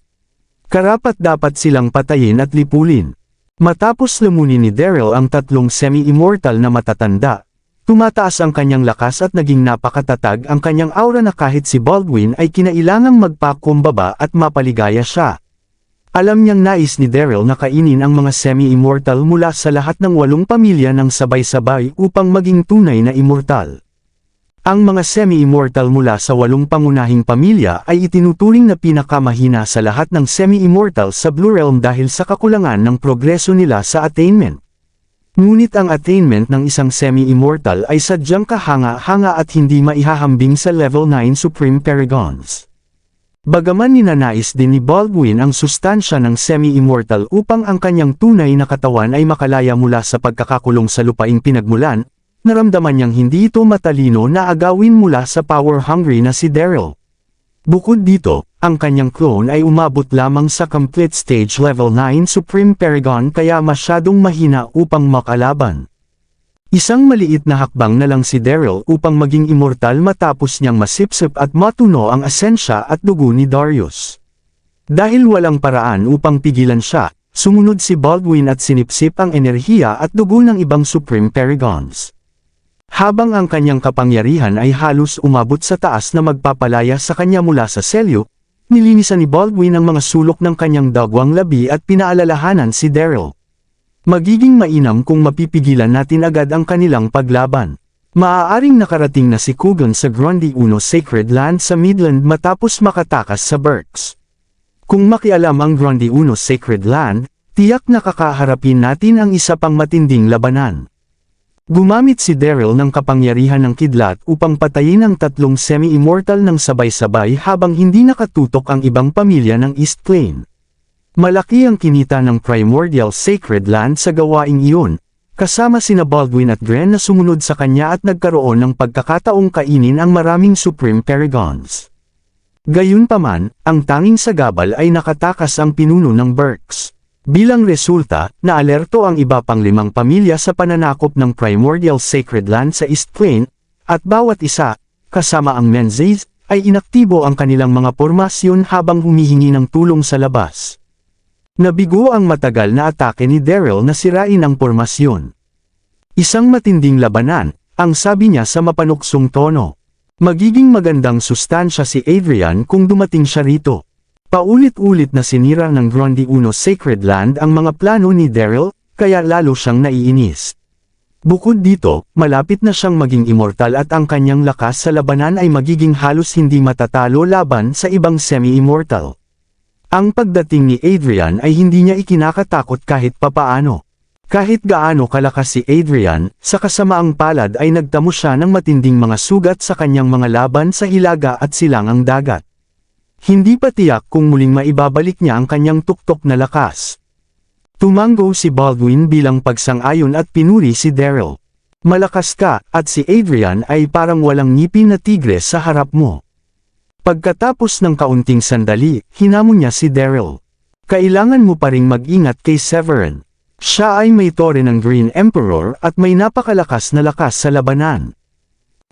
Karapat-dapat silang patayin at lipulin. Matapos lamunin ni Daryl ang 3 semi-immortal na matatanda, tumataas ang kanyang lakas at naging napakatatag ang kanyang aura na kahit si Baldwin ay kinailangang magpakumbaba at mapaligaya siya. Alam niyang nais ni Daryl na kainin ang mga semi-immortal mula sa lahat ng 8 pamilya ng sabay-sabay upang maging tunay na immortal. Ang mga semi-immortal mula sa 8 pangunahing pamilya ay itinuturing na pinakamahina sa lahat ng semi-immortal sa Blue Realm dahil sa kakulangan ng progreso nila sa attainment. Ngunit ang attainment ng isang semi-immortal ay sadyang kahanga-hanga at hindi maihahambing sa level 9 Supreme Paragons. Bagaman ninanais din ni Baldwin ang sustansya ng semi-immortal upang ang kanyang tunay na katawan ay makalaya mula sa pagkakakulong sa lupaing pinagmulan, naramdaman niyang hindi ito matalino na agawin mula sa power-hungry na si Daryl. Bukod dito, ang kanyang clone ay umabot lamang sa complete stage level 9 Supreme Paragon kaya masyadong mahina upang makalaban. Isang maliit na hakbang na lang si Daryl upang maging immortal matapos niyang masipsip at matuno ang asensya at dugo ni Darius. Dahil walang paraan upang pigilan siya, sumunod si Baldwin at sinipsip ang enerhiya at dugo ng ibang Supreme Paragons. Habang ang kanyang kapangyarihan ay halos umabot sa taas na magpapalaya sa kanya mula sa selyo, nilinisan ni Baldwin ang mga sulok ng kanyang dagwang labi at pinaalalahanan si Daryl. Magiging mainam kung mapipigilan natin agad ang kanilang paglaban. Maaaring nakarating na si Coogan sa Grundy 1 Sacred Land sa Midland matapos makatakas sa Berks. Kung makialam ang Grundy 1 Sacred Land, tiyak na kakaharapin natin ang isa pang matinding labanan. Gumamit si Daryl ng kapangyarihan ng kidlat upang patayin ang tatlong semi-immortal ng sabay-sabay habang hindi nakatutok ang ibang pamilya ng East Plain. Malaki ang kinita ng Primordial Sacred Land sa gawaing iyon, kasama sina Baldwin at Gren na sumunod sa kanya at nagkaroon ng pagkakataong kainin ang maraming Supreme Paragons. Gayunpaman, ang tanging sagabal ay nakatakas ang pinuno ng Berks. Bilang resulta, naalerto ang iba pang 5 pamilya sa pananakop ng Primordial Sacred Land sa East Plain, at bawat isa, kasama ang Menzies, ay inaktibo ang kanilang mga pormasyon habang humihingi ng tulong sa labas. Nabigo ang matagal na atake ni Daryl na sirain ang pormasyon. Isang matinding labanan, ang sabi niya sa mapanuksong tono. Magiging magandang sustansya si Adrian kung dumating siya rito. Paulit-ulit na sinira ng Grundy 1 Sacred Land ang mga plano ni Daryl, kaya lalo siyang naiinis. Bukod dito, malapit na siyang maging immortal at ang kanyang lakas sa labanan ay magiging halos hindi matatalo laban sa ibang semi-immortal. Ang pagdating ni Adrian ay hindi niya ikinakatakot kahit papaano. Kahit gaano kalakas si Adrian, sa kasamaang palad ay nagtamo siya ng matinding mga sugat sa kanyang mga laban sa hilaga at silangang dagat. Hindi pa tiyak kung muling maibabalik niya ang kanyang tuktok na lakas. Tumango si Baldwin bilang pagsang-ayon at pinuri si Daryl. Malakas ka, at si Adrian ay parang walang ngipin na tigre sa harap mo. Pagkatapos ng kaunting sandali, hinamon niya si Daryl. Kailangan mo pa ring mag-ingat kay Severin. Siya ay may tore ng Green Emperor at may napakalakas na lakas sa labanan.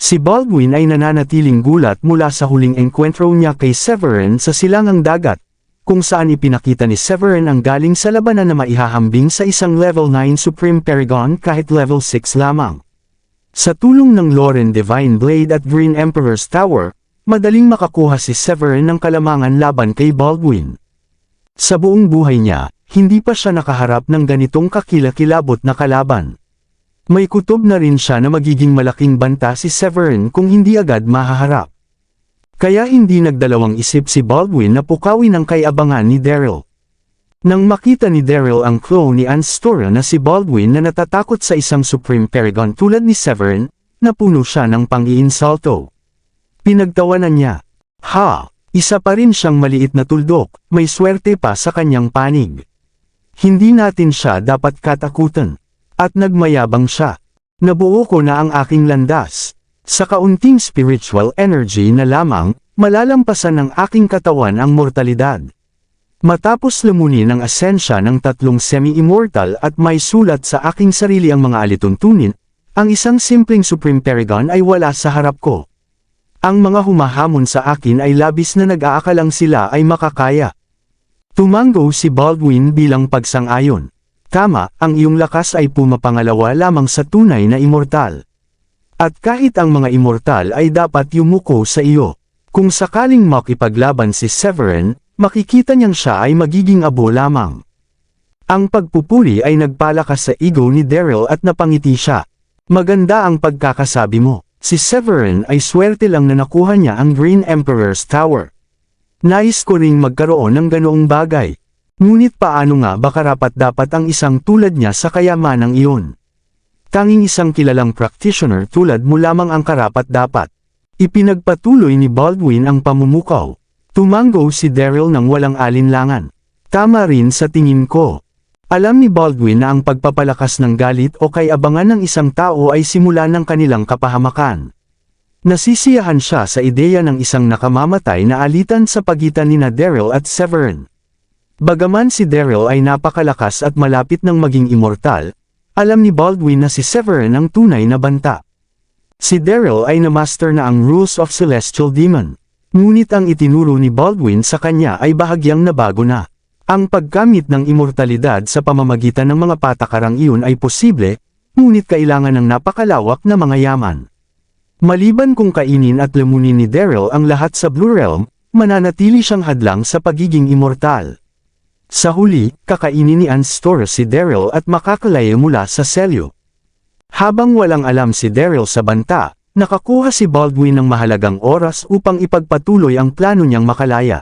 Si Baldwin ay nananatiling gulat mula sa huling enkwentro niya kay Severin sa silangang dagat, kung saan ipinakita ni Severin ang galing sa labanan na maihahambing sa isang level 9 Supreme Paragon kahit level 6 lamang. Sa tulong ng Loren Divine Blade at Green Emperor's Tower, madaling makakuha si Severin ng kalamangan laban kay Baldwin. Sa buong buhay niya, hindi pa siya nakaharap ng ganitong kakilakilabot na kalaban. May kutob na rin siya na magiging malaking banta si Severin kung hindi agad mahaharap. Kaya hindi nagdalawang isip si Baldwin na pukawin ang kay-abangan ni Daryl. Nang makita ni Daryl ang clone ni Anstora na si Baldwin na natatakot sa isang Supreme Paragon tulad ni Severin, napuno siya ng pang-iinsalto. Pinagtawanan niya. Ha! Isa pa rin siyang maliit na tuldok, may swerte pa sa kanyang panig. Hindi natin siya dapat katakutan. At nagmayabang siya. Nabuo ko na ang aking landas. Sa kaunting spiritual energy na lamang, malalampasan ng aking katawan ang mortalidad. Matapos lamunin ang asensya ng 3 semi-immortal at may sulat sa aking sarili ang mga alituntunin, ang isang simpleng Supreme Paragon ay wala sa harap ko. Ang mga humahamon sa akin ay labis na nag-aakalang sila ay makakaya. Tumango si Baldwin bilang pagsang-ayon. Tama, ang iyong lakas ay pumapangalawa lamang sa tunay na immortal. At kahit ang mga immortal ay dapat yumuko sa iyo. Kung sakaling makipaglaban si Severin, makikita niyang siya ay magiging abo lamang. Ang pagpupuri ay nagpalakas sa ego ni Daryl at napangiti siya. Maganda ang pagkakasabi mo. Si Severin ay swerte lang na nakuha niya ang Green Emperor's Tower. Nais ko ring magkaroon ng ganoong bagay. Ngunit paano nga ba karapat-dapat ang isang tulad niya sa kayamanang iyon? Tanging isang kilalang practitioner tulad mo lamang ang karapat-dapat. Ipinagpatuloy ni Baldwin ang pamumukaw. Tumango si Daryl ng walang alinlangan. Tama rin sa tingin ko. Alam ni Baldwin na ang pagpapalakas ng galit o kay-abangan ng isang tao ay simula ng kanilang kapahamakan. Nasisiyahan siya sa ideya ng isang nakamamatay na alitan sa pagitan nina Daryl at Severin. Bagaman si Daryl ay napakalakas at malapit ng maging immortal, Alam ni Baldwin na si Severin ang tunay na banta. Si Daryl ay na-master na ang rules of Celestial Demon. Ngunit ang itinuro ni Baldwin sa kanya ay bahagyang nabago na. Ang paggamit ng immortalidad sa pamamagitan ng mga patakarang iyon ay posible, ngunit kailangan ng napakalawak na mga yaman. Maliban kung kainin at lamunin ni Daryl ang lahat sa Blue Realm, mananatili siyang hadlang sa pagiging immortal. Sa huli, kakainin ni Anstor si Daryl at makakalaya mula sa selyo. Habang walang alam si Daryl sa banta, nakakuha si Baldwin ng mahalagang oras upang ipagpatuloy ang plano niyang makalaya.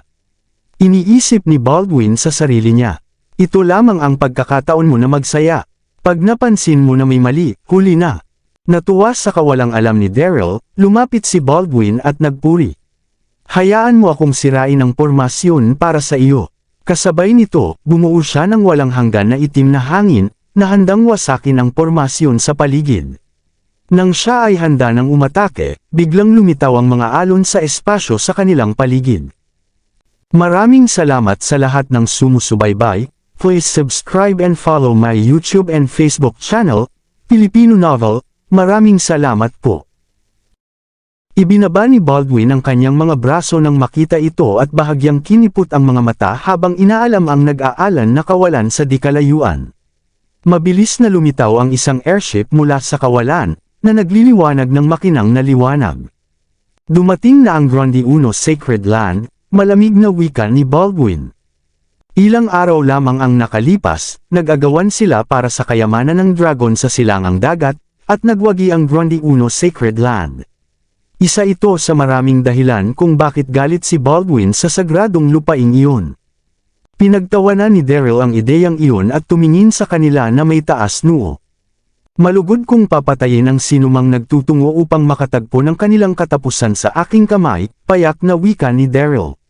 Iniisip ni Baldwin sa sarili niya, ito lamang ang pagkakataon mo na magsaya. Pag napansin mo na may mali, huli na. Natuwa sa kawalang alam ni Daryl, lumapit si Baldwin at nagpuri. Hayaan mo akong sirain ang pormasyon para sa iyo. Kasabay nito, bumuo siya ng walang hanggan na itim na hangin, na handang wasakin ang pormasyon sa paligid. Nang siya ay handa ng umatake, biglang lumitaw ang mga alon sa espasyo sa kanilang paligid. Maraming salamat sa lahat ng sumusubaybay. Please subscribe and follow my YouTube and Facebook channel, Filipino Novel. Maraming salamat po. Ibinaba ni Baldwin ang kanyang mga braso nang makita ito at bahagyang kinipot ang mga mata habang inaalam ang nag-aalan na kawalan sa di kalayuan. Mabilis na lumitaw ang isang airship mula sa kawalan, na nagliliwanag ng makinang na liwanag. Dumating na ang Grundy Uno Sacred Land, malamig na wika ni Baldwin. Ilang araw lamang ang nakalipas, nag-agawan sila para sa kayamanan ng dragon sa silangang dagat, at nagwagi ang Grundy Uno Sacred Land. Isa ito sa maraming dahilan kung bakit galit si Baldwin sa sagradong lupaing iyon. Pinagtawanan ni Daryl ang ideyang iyon at tumingin sa kanila na may taas noo. Malugod kung papatayin ang sinumang nagtutungo upang makatagpo ng kanilang katapusan sa aking kamay, payak na wika ni Daryl.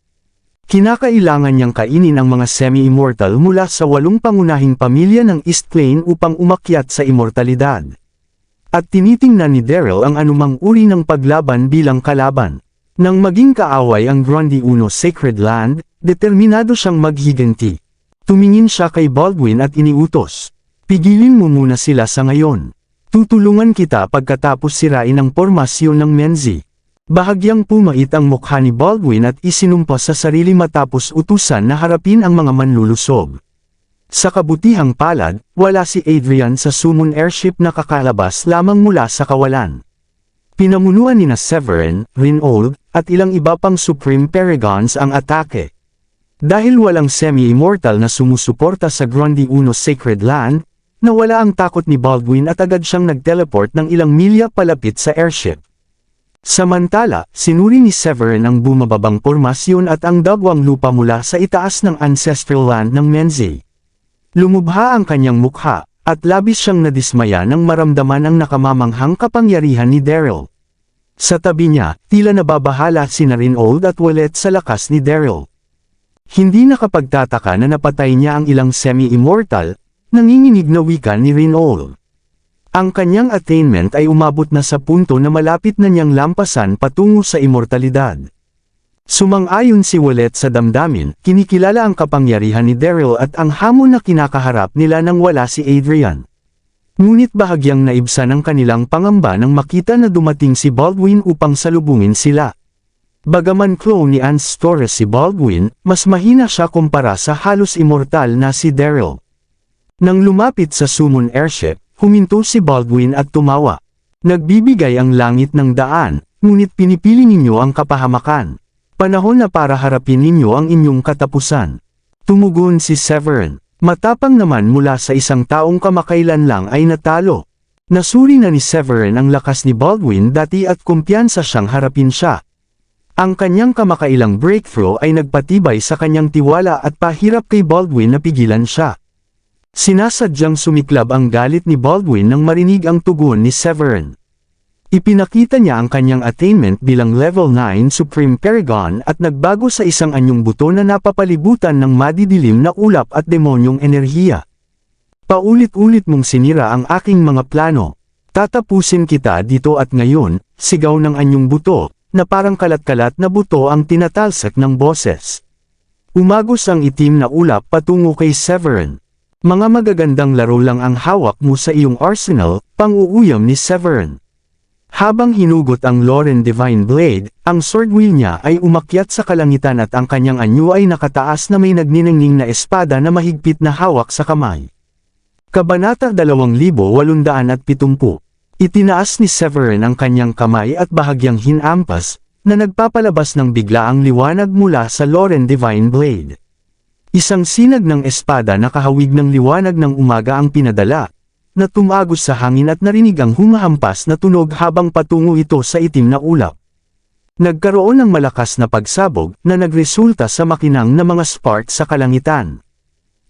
Kinakailangan niyang kainin ang mga semi-immortal mula sa 8 pangunahing pamilya ng East Plain upang umakyat sa immortalidad. At tinitingnan ni Daryl ang anumang uri ng paglaban bilang kalaban. Nang maging kaaway ang Grundy Uno Sacred Land, determinado siyang maghiganti. Tumingin siya kay Baldwin at iniutos, "Pigilin mo muna sila sa ngayon. Tutulungan kita pagkatapos sirain ang pormasyon ng Menzi." Bahagyang pumait ang mukha ni Baldwin at isinumpa sa sarili matapos utusan na harapin ang mga manlulusob. Sa kabutihang palad, wala si Adrian sa summon airship na kakalabas lamang mula sa kawalan. Pinamunuan ni Severin, Rinold, at ilang iba pang Supreme Paragons ang atake. Dahil walang semi-immortal na sumusuporta sa Grundy Uno Sacred Land, nawala ang takot ni Baldwin at agad siyang nag-teleport ng ilang milya palapit sa airship. Samantala, sinuri ni Severin ang bumababang pormasyon at ang dagwang lupa mula sa itaas ng ancestral land ng Menzi. Lumubha ang kanyang mukha, at labis siyang nadismaya nang maramdaman ang nakamamanghang kapangyarihan ni Daryl. Sa tabi niya, tila nababahala si Rinold at Wallet sa lakas ni Daryl. Hindi nakapagtataka na napatay niya ang ilang semi-immortal, nanginginig na wika ni Rinold. Ang kanyang attainment ay umabot na sa punto na malapit na niyang lampasan patungo sa immortalidad. Sumang-ayon si Wallet sa damdamin, kinikilala ang kapangyarihan ni Daryl at ang hamon na kinakaharap nila nang wala si Adrian. Ngunit bahagyang naibsan ang kanilang pangamba nang makita na dumating si Baldwin upang salubungin sila. Bagaman clone ni Ans Torres si Baldwin, mas mahina siya kumpara sa halos immortal na si Daryl. Nang lumapit sa summon airship, huminto si Baldwin at tumawa. Nagbibigay ang langit ng daan, ngunit pinipili ninyo ang kapahamakan. Panahon na para harapin ninyo ang inyong katapusan. Tumugon si Severin. Matapang naman mula sa isang taong kamakailan lang ay natalo. Nasuri na ni Severin ang lakas ni Baldwin dati at kumpiyansa siyang harapin siya. Ang kanyang kamakailang breakthrough ay nagpatibay sa kanyang tiwala at pahirap kay Baldwin na pigilan siya. Sinasadyang sumiklab ang galit ni Baldwin nang marinig ang tugon ni Severin. Ipinakita niya ang kanyang attainment bilang level 9 Supreme Paragon at nagbago sa isang anyong buto na napapalibutan ng madidilim na ulap at demonyong enerhiya. Paulit-ulit mong sinira ang aking mga plano. Tatapusin kita dito at ngayon, sigaw ng anyong buto, na parang kalat-kalat na buto ang tinatalsak ng boses. Umagos ang itim na ulap patungo kay Severin. Mga magagandang laro lang ang hawak mo sa iyong arsenal, pang-uuyam ni Severin. Habang hinugot ang Loren Divine Blade, ang sword wheel niya ay umakyat sa kalangitan at ang kanyang anyo ay nakataas na may nagniningning na espada na mahigpit na hawak sa kamay. Kabanata 2870. Itinaas ni Severin ang kanyang kamay at bahagyang hinampas, na nagpapalabas ng biglaang liwanag mula sa Loren Divine Blade. Isang sinag ng espada na kahawig ng liwanag ng umaga ang pinadala, na tumagos sa hangin at narinig ang humahampas na tunog habang patungo ito sa itim na ulap. Nagkaroon ng malakas na pagsabog na nagresulta sa makinang na mga sparks sa kalangitan.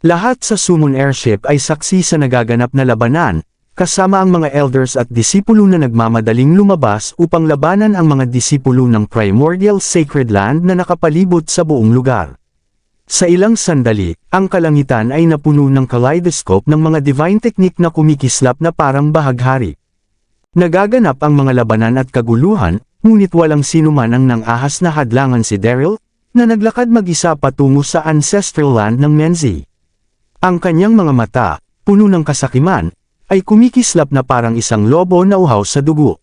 Lahat sa summon airship ay saksi sa nagaganap na labanan, kasama ang mga elders at disipulo na nagmamadaling lumabas upang labanan ang mga disipulo ng primordial sacred land na nakapalibot sa buong lugar. Sa ilang sandali, ang kalangitan ay napuno ng kaleidoscope ng mga divine technique na kumikislap na parang bahaghari. Nagaganap ang mga labanan at kaguluhan, ngunit walang sinuman ang nang-ahas na hadlangan si Daryl, na naglakad mag-isa patungo sa ancestral land ng Menzi. Ang kanyang mga mata, puno ng kasakiman, ay kumikislap na parang isang lobo na uhaw sa dugo.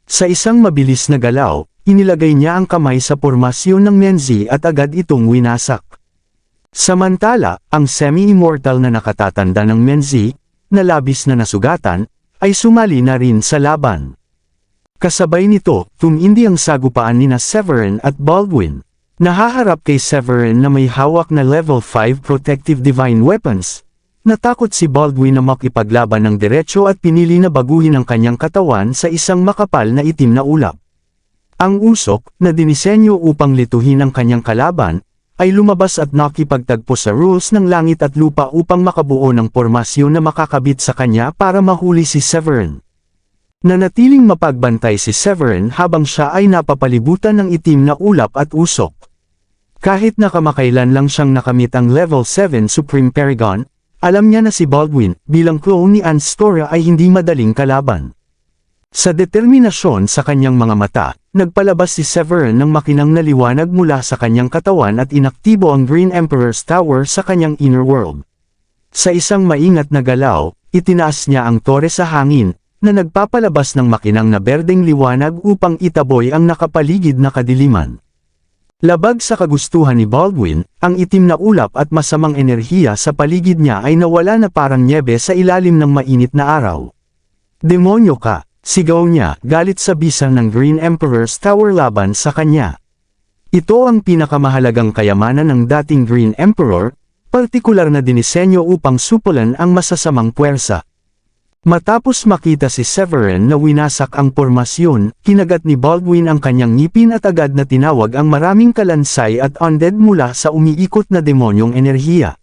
Sa isang mabilis na galaw, inilagay niya ang kamay sa pormasyon ng Menzi at agad itong winasak. Samantala, ang semi-immortal na nakatatanda ng Menzi, na labis na nasugatan, ay sumali na rin sa laban. Kasabay nito, tumindi ang sagupaan nina Severin at Baldwin. Nahaharap kay Severin na may hawak na level 5 protective divine weapons. Natakot si Baldwin na makipaglaban ng diretsyo at pinili na baguhin ang kanyang katawan sa isang makapal na itim na ulap. Ang usok, na dinisenyo upang lituhin ang kanyang kalaban, ay lumabas at nakipagtagpo sa rules ng langit at lupa upang makabuo ng pormasyon na makakabit sa kanya para mahuli si Severin. Nanatiling mapagbantay si Severin habang siya ay napapalibutan ng itim na ulap at usok. Kahit na kamakailan lang siyang nakamit ang level 7 Supreme Paragon, alam niya na si Baldwin, bilang clone ni Anstoria ay hindi madaling kalaban. Sa determinasyon sa kanyang mga mata, nagpalabas si Severin ng makinang na liwanag mula sa kanyang katawan at inaktibo ang Green Emperor's Tower sa kanyang inner world. Sa isang maingat na galaw, itinaas niya ang tore sa hangin, na nagpapalabas ng makinang na berdeng liwanag upang itaboy ang nakapaligid na kadiliman. Labag sa kagustuhan ni Baldwin, ang itim na ulap at masamang enerhiya sa paligid niya ay nawala na parang nyebe sa ilalim ng mainit na araw. "Demonyo ka!" sigaw niya, galit sa bisa ng Green Emperor's Tower laban sa kanya. Ito ang pinakamahalagang kayamanan ng dating Green Emperor, partikular na dinisenyo upang supulan ang masasamang puwersa. Matapos makita si Severin na winasak ang pormasyon, kinagat ni Baldwin ang kanyang ngipin at agad na tinawag ang maraming kalansay at undead mula sa umiikot na demonyong enerhiya.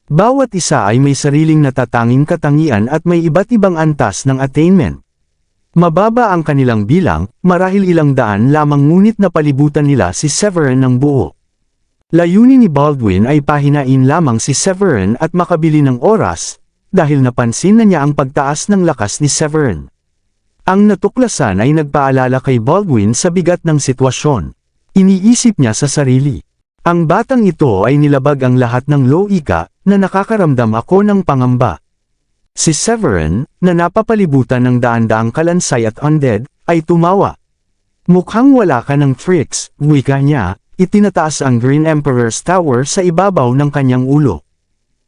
Bawat isa ay may sariling natatanging katangian at may iba't ibang antas ng attainment. Mababa ang kanilang bilang, marahil ilang daan lamang ngunit napalibutan nila si Severin ng buo. Layunin ni Baldwin ay pahinain lamang si Severin at makabili ng oras, dahil napansin na niya ang pagtaas ng lakas ni Severin. Ang natuklasan ay nagpaalala kay Baldwin sa bigat ng sitwasyon. Iniisip niya sa sarili. Ang batang ito ay nilabag ang lahat ng loika, na nakakaramdam ako ng pangamba. Si Severin, na napapalibutan ng daan-daang kalansay at undead, ay tumawa. "Mukhang wala ka ng tricks," wika niya, itinataas ang Green Emperor's Tower sa ibabaw ng kanyang ulo.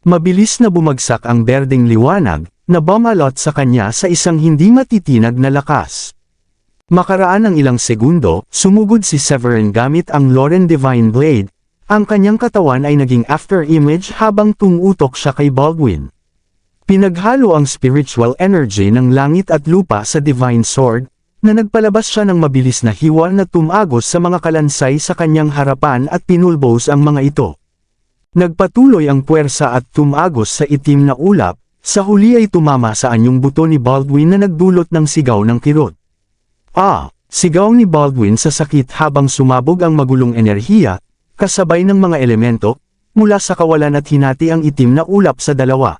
Mabilis na bumagsak ang berdeng liwanag, na bumalot sa kanya sa isang hindi matitinag na lakas. Makaraan ng ilang segundo, sumugod si Severin gamit ang Loren Divine Blade. Ang kanyang katawan ay naging after-image habang tumutok siya kay Baldwin. Pinaghalo ang spiritual energy ng langit at lupa sa Divine Sword, na nagpalabas siya ng mabilis na hiwa na tumagos sa mga kalansay sa kanyang harapan at pinulbos ang mga ito. Nagpatuloy ang puwersa at tumagos sa itim na ulap, sa huli ay tumama sa anyong buto ni Baldwin na nagdulot ng sigaw ng kirot. "Ah!" sigaw ni Baldwin sa sakit habang sumabog ang magulong enerhiya, kasabay ng mga elemento, mula sa kawalan at hinati ang itim na ulap sa dalawa.